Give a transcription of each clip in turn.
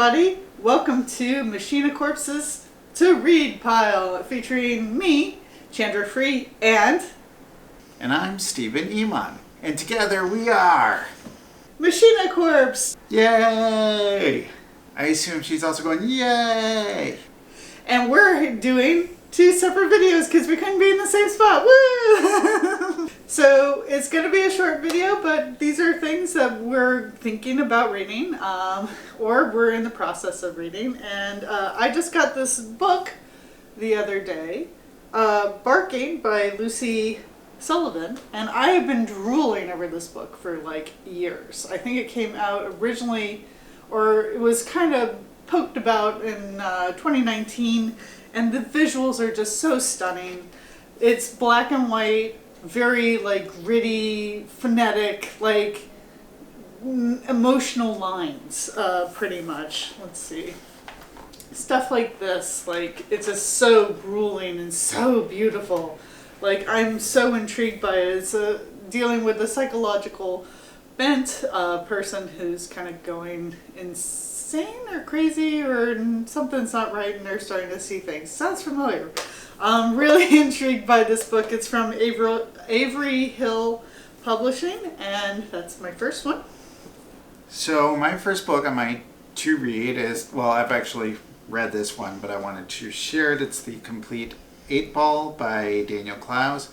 everybody. Welcome to Machina Corpse's To Read Pile, featuring me, Chandra Free, and I'm Stephen Eamon. And together we are... Machina Corpse! Yay! I assume she's also going, yay! And we're doing two separate videos because we couldn't be in the same spot. Woo! So it's going to be a short video, but these are things that we're thinking about reading, or we're in the process of reading. And I just got this book the other day, Barking by Lucy Sullivan, and I have been drooling over this book for like years. I think it came out originally, or it was kind of poked about in 2019, and the visuals are just so stunning. It's black and white, very like gritty, phonetic, like emotional lines, pretty much. Let's see. Stuff like this, like it's just so grueling and so beautiful. Like I'm so intrigued by it. It's dealing with a psychological bent person who's kind of going insane or crazy or something's not right and they're starting to see things. Sounds familiar. I'm really intrigued by this book. It's from Avery Hill Publishing, and that's my first one. So my first book on my to read is, well, I've actually read this one, but I wanted to share it. It's The Complete 8-Ball by Daniel Clowes.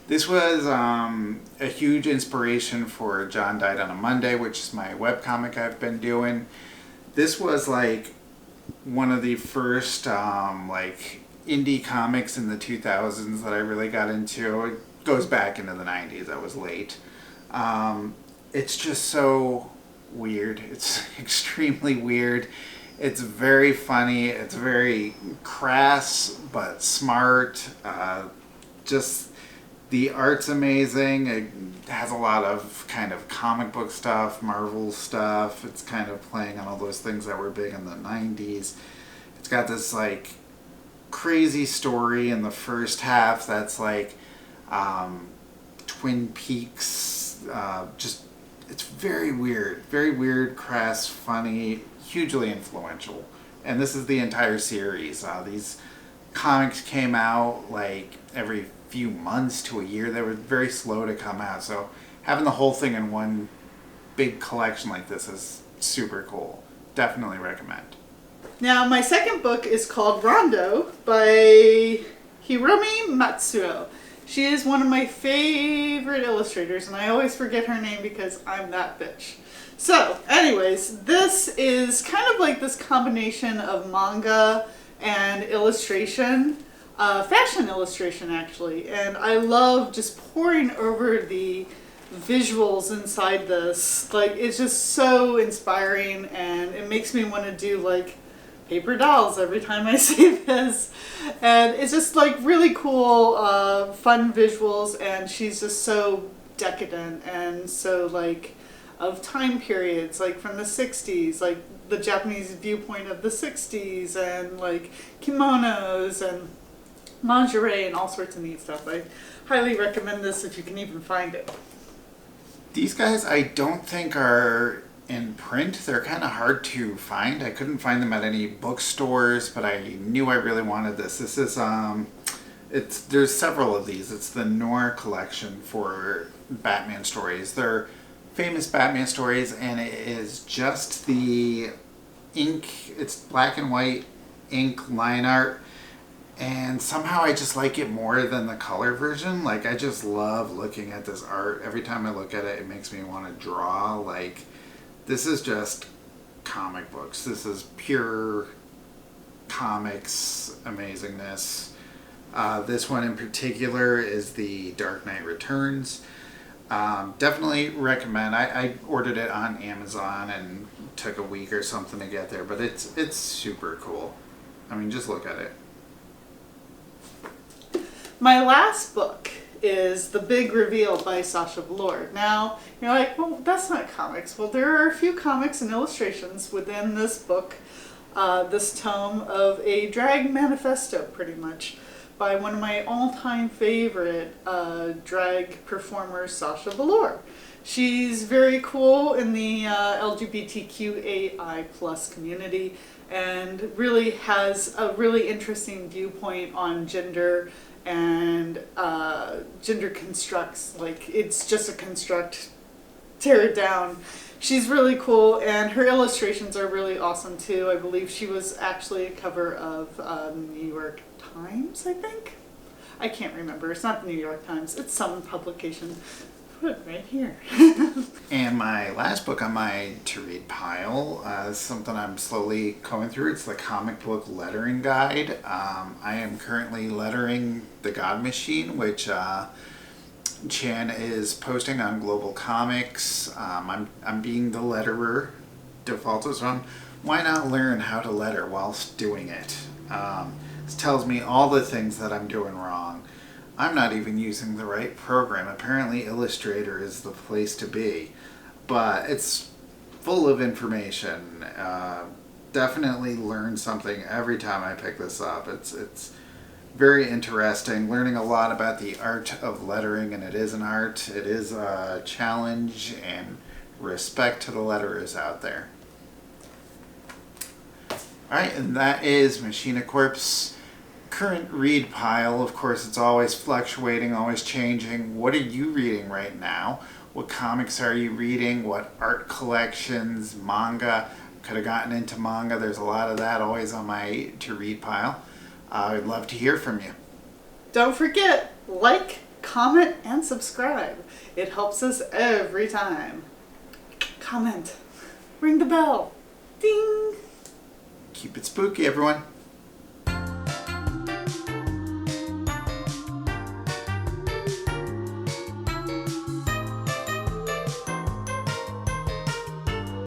This was a huge inspiration for John Died on a Monday, which is my webcomic I've been doing. This was like one of the first like indie comics in the 2000s that I really got into. It goes back into the 90s. I was late. It's just so weird. It's extremely weird. It's very funny. It's very crass but smart. Just the art's amazing. It has a lot of kind of comic book stuff, Marvel stuff. It's kind of playing on all those things that were big in the 90s. It's got this like crazy story in the first half that's like Twin Peaks. Just it's very weird, crass, funny, hugely influential. And this is the entire series. These comics came out like every few months to a year. They were very slow to come out, so having the whole thing in one big collection like this is super cool. Definitely recommend. Now my second book is called Rondo by Hiromi Matsuo. She is one of my favorite illustrators, and I always forget her name because I'm that bitch. So anyways, this is kind of like this combination of manga and illustration, fashion illustration actually, and I love just poring over the visuals inside this. Like it's just so inspiring, and it makes me want to do like paper dolls every time I see this. And it's just like really cool, fun visuals, and she's just so decadent and so like of time periods, like from the 60s, like the Japanese viewpoint of the 60s, and like kimonos and lingerie and all sorts of neat stuff. I highly recommend this if you can even find it. These guys I don't think are in print. They're kind of hard to find. I couldn't find them at any bookstores, but I knew I really wanted this. This is there's several of these. It's the Noir collection for Batman stories. They're famous Batman stories, and it is just the ink. It's black and white ink line art, and somehow I just like it more than the color version. Like I just love looking at this art. Every time I look at it, it makes me want to draw. Like this is just comic books. This is pure comics amazingness. This one in particular is the Dark Knight Returns. Definitely recommend. I ordered it on Amazon and took a week or something to get there, but it's super cool. I mean, just look at it. My last book is The Big Reveal by Sasha Velour. Now, you're like, well, that's not comics. Well, there are a few comics and illustrations within this book, this tome of a drag manifesto, pretty much, by one of my all-time favorite drag performers, Sasha Velour. She's very cool in the LGBTQAI plus community and really has a really interesting viewpoint on gender and gender constructs. Like, it's just a construct, tear it down. She's really cool, and her illustrations are really awesome too. I believe she was actually a cover of New York Times, I think. I can't remember. It's not the New York Times. It's some publication. Put it right here. And my last book on my to-read pile is something I'm slowly going through. It's the comic book lettering guide. I am currently lettering The God Machine, which Chan is posting on Global Comics. I'm being the letterer default, so why not learn how to letter whilst doing it? This tells me all the things that I'm doing wrong. I'm not even using the right program. Apparently Illustrator is the place to be, but it's full of information. Definitely learn something every time I pick this up. It's very interesting, learning a lot about the art of lettering, and it is an art. It is a challenge, and respect to the letterers out there. Alright, and that is Machina Corp's current read pile. Of course, it's always fluctuating, always changing. What are you reading right now? What comics are you reading? What art collections, manga? Could have gotten into manga. There's a lot of that always on my to read pile. I'd love to hear from you. Don't forget, like, comment, and subscribe. It helps us every time. Comment. Ring the bell. Ding. Keep it spooky, everyone.